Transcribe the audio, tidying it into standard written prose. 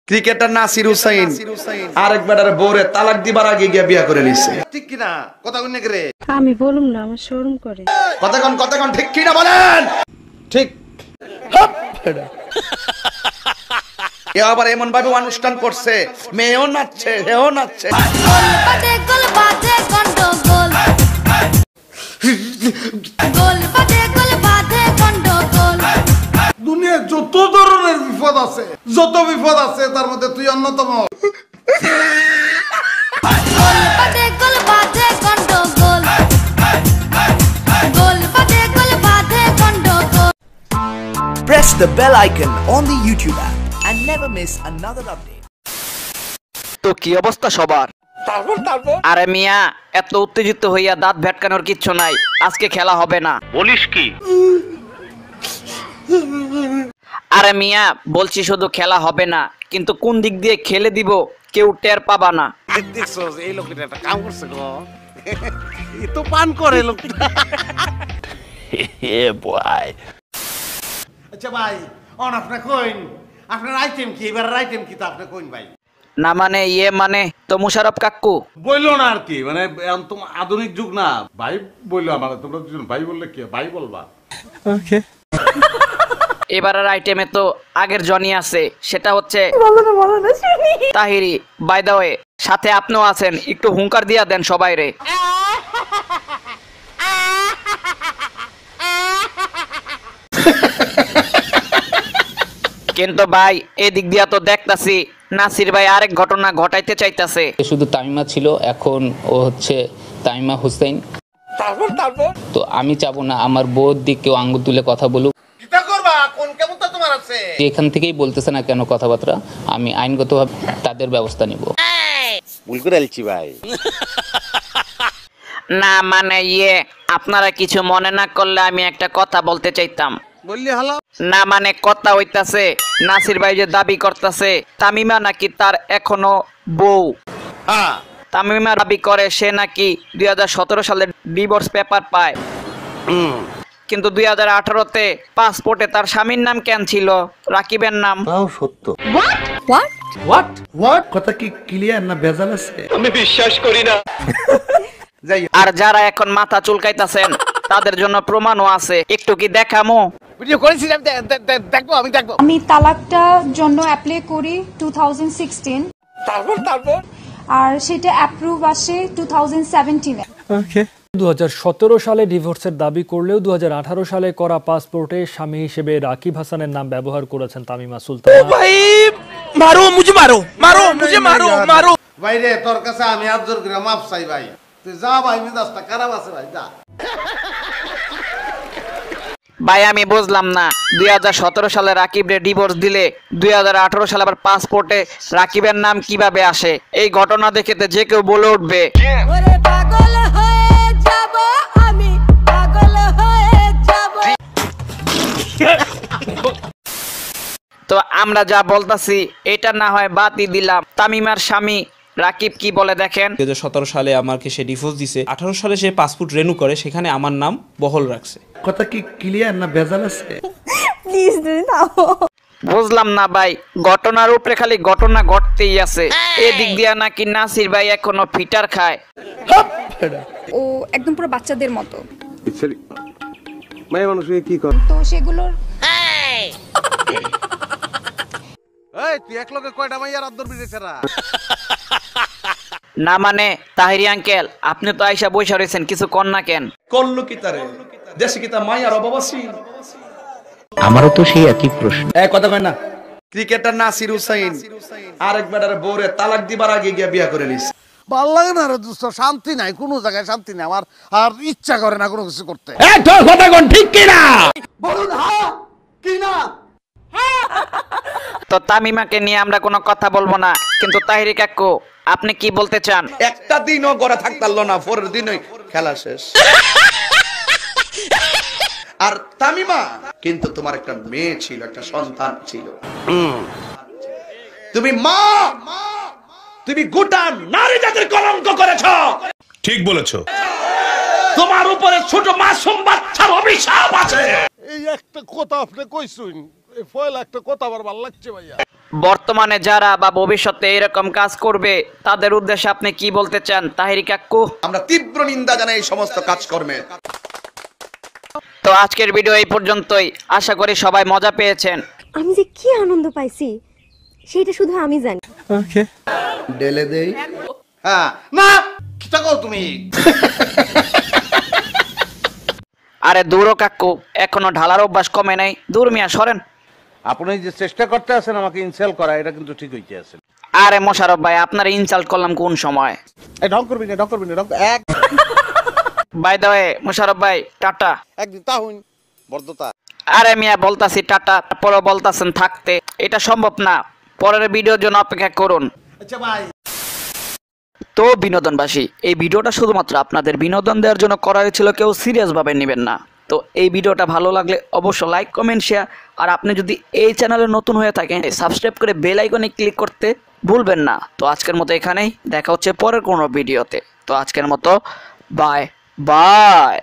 Cricketer Nasir Hussain আরেকবারের বউরে তালাক দিবার আগে গিয়ে বিয়া করে নিছে। ঠিক কি না? কথা কইন না রে। আমি বলুম না, আমার শরম করে। কথা কোন ঠিক কি না বলেন? ঠিক। এ আবার এমন ভাবে অনুষ্ঠান করছে, মেয়েও নাচছে, হেও নাচছে। গোল বাজে গন্ডগোল, গোল বাজে গন্ডগোল। দুনিয়ায় যত ধরনের বিপদ আছে, যত বিপদ আছে তার মধ্যে তুই অন্যতম। গোল বাজে গন্ডগোল, গোল বাজে গন্ডগোল। Press the bell icon on the YouTube app and never miss another update. তো কি অবস্থা সবার? আরে মিয়া, এত উত্তেজিত হইয়া দাঁত ভেটকানোর কিচ্ছু নাই। আজকে খেলা হবে না। বলিস কি? আরে মিয়া, বলছি শুধু খেলা হবে না, কিন্তু কোন দিক দিয়ে খেলে দিব কেউ টের পাবা না। দেখছস এই লোকটা একটা কাম করছে গো। ই তো পান করে লোকটা। হে বয়। আচ্ছা ভাই, অন আপনি কইন, আপনার আইটেম কি? এবারের আইটেম কি তা আপনি কইন ভাই? না মানে মানে তো মুশারফ কাকু বইলো না আর কি, মানে এখন তো আধুনিক যুগ না। ভাই বইলো আমার, তোমরা দুজন ভাই বললে কি ভাই বলবা? ওকে। এবারের আইটেমে তো আগের জনি আছে, সেটা হচ্ছে তাহিরি। বাই দ্য ওয়ে, সাথে আপনিও আছেন, একটু হুঙ্কার দিয়া দেন সবাই রে। কিন্তু ভাই এদিক দিয়া তো দেখতাছি নাসির ভাই আরেক ঘটনা ঘটাইতে চাইতাছে। শুধু তামিমা ছিল, এখন ও হচ্ছে তামিমা হুসাইন। তো আমি চাবো না আমার বউর দিক কেউ আঙ্গুল তুলে কথা বলুক। এখান থেকেই বলতেছে না কেন কথাবার্তা, আমি আইনগতভাবে তাদের ব্যবস্থা নিব। ভুল করে আলছি ভাই। না মানে আপনারা কিছু মনে না করলে আমি একটা কথা বলতে চাইতাম। বললি হলো না মানে কথা হইতাছে নাসির ভাই যে দাবি করতেছে তামিমা নাকি তার এখনো বউ। হ্যাঁ, তামিমা দাবি করে সে নাকি 2017 সালে ডিভোর্স পেপার পায়, কিন্তু 2018-তে পাসপোর্টে তার স্বামীর নাম কেন ছিল রাকিবের নাম? তাও সত্য। হোয়াট কথা কি ক্লিয়ার না ভেজাল আছে? আমি বিশ্বাস করি না। আর যারা এখন মাথা চুলকাইতাছেন তাদের জন্য প্রমাণও আছে, একটু কি দেখামো? ভিডিও করেছি, দেখবো, আমি দেখবো। আমি তালাকটার জন্য অ্যাপ্লাই করি 2016, তারপর আর সেটা অ্যাপ্রুভ আসে 2017-এ। 2017 সালে ডিভোর্সের দাবি করলেও 2018 সালে করা পাসপোর্টে স্বামী হিসেবে রাকিব হাসানের নাম ব্যবহার করেছেন তামিমা সুলতান। भाई मारो मुझे मारो। ভাই রে, তোর কাছে আমি হাত জোর করে মাপ চাই ভাই। তুই যা ভাই, মেজাজটা খারাপ আছে ভাই, যা। ভাই আমি বুঝলাম না, 2017 সালে রাকিবরে ডিভোর্স দিলে 2018 সালে আবার পাসপোর্টে রাকিবের নাম কিভাবে আসে? এই ঘটনা দেখে তো যে কেউ বলে উঠবে ওরে পাগল হয়ে যাব আমি, পাগল হয়ে যাব। তো আমরা যা বলতাছি এটা না হয় বাদই দিলাম। তামিমার স্বামী রাকিব কি বলে দেখেন। 2017 সালে আমাকে সে ডিভোর্স দিছে, 18 সালে সে পাসপোর্ট রিনিউ করে, সেখানে আমার নাম বহাল রাখছে। কথা কি ক্লিয়ার না ভেজাল আছে? প্লিজ দাও। বুঝলাম না ভাই, ঘটনার উপরে খালি ঘটনা ঘটতেই আছে। এদিক দিয়া নাকি নাসির ভাই এখনো ফিটার খায়। ও একদম পুরো বাচ্চাদের মতো, মেয়ে মানুষ কি কর? তো সেগুলোর এই তুই এক লগে কয়টা মাইয়ার আদর বিদেছেরা? না মানে তাহিরি আঙ্কেল, আপনি তো আইসা বইসা রয়েছেন, কিছু কর না কেন? করলো কি তারে? দেশে কি তা মাইয়ার অভাব আছে? আমারও তো সেই একই প্রশ্ন। কথা কয় না। ক্রিকেটার নাসির হুসাইন আরেকবারের বউরে তালাক দিবার আগে গিয়ে বিয়া করে নিছে। ভাল লাগে না রে দোস্ত, শান্তি নাই, কোনো জায়গায় শান্তি নাই আমার, আর ইচ্ছা করে না কোনো কিছু করতে। কথা কোন ঠিক কি না? বলুন হ্যাঁ কি না? তো তামিমাকে নিয়ে আমরা কোনো কথা বলবো না, কিন্তু তাহিরি কাকু আপনি কি বলতে চান? একটা দিনও ঘরে থাকতারলো না, পরের দিনই খেলা শেষ। আর তামিমা কিন্তু তোমার একটা মেয়ে ছিল, একটা সন্তান ছিল। তুমি মা, তুমি গোটা নারী জাতির কলঙ্ক করেছো। ঠিক বলেছো। তোমার উপরে ছোট মাসুম বাচ্চার অভিশাপ আছে। এই একটা কথা আপনি কইছুন, এই ফয়লা একটা কথা আমার ভালো লাগছে ভাইয়া। বর্তমানে যারা বা ভবিষ্যতে এরকম কাজ করবে তাদের উদ্দেশ্যে আপনি কি বলতে চান তাহিরি কাকু? আমরা তীব্র নিন্দা জানাই এই সমস্ত কাজকর্মের। তো আজকের ভিডিও এই পর্যন্তই, আশা করি সবাই মজা পেয়েছেন। আমি যে কি আনন্দ পাইছি সেটা শুধু আমি জানি। ওকে ডেলে দেই। হ্যাঁ না কি থাকো তুমি। আরে দূর কাকু, এখনো ঢালার অভ্যাস কমে নাই, দূর মিয়া সরেন। আপনি যে চেষ্টা করতে আছেন আমাকে ইনসাল্ট করা, এটা কিন্তু ঠিক হইতে আছে। আরে মোশারফ ভাই, আপনার ইনসাল্ট করলাম কোন সময়? এই ঢং করবি না এক বাই দ্য ওয়ে মোশারফ ভাই টাটা। একদিন তাহুন বর্ধতা। আরে মিয়া বলতাছি টাটা, তারপরও বলতাছেন থাকতে, এটা সম্ভব না। পরের ভিডিওর জন্য অপেক্ষা করুন। আচ্ছা ভাই। তো বিনোদনবাসী, এই ভিডিওটা শুধুমাত্র আপনাদের বিনোদন দেওয়ার জন্য করা হয়েছিল, কেউ সিরিয়াস ভাবে নেবেন না। তো এই ভিডিওটা ভালো লাগলে অবশ্যই লাইক কমেন্ট শেয়ার, আর আপনি যদি এই চ্যানেলে নতুন হয়ে থাকেন সাবস্ক্রাইব করে বেল আইকনে ক্লিক করতে ভুলবেন না। তো আজকের মতো এখানেই, দেখা হচ্ছে পরের কোনো ভিডিওতে। তো আজকের মতো বাই বাই।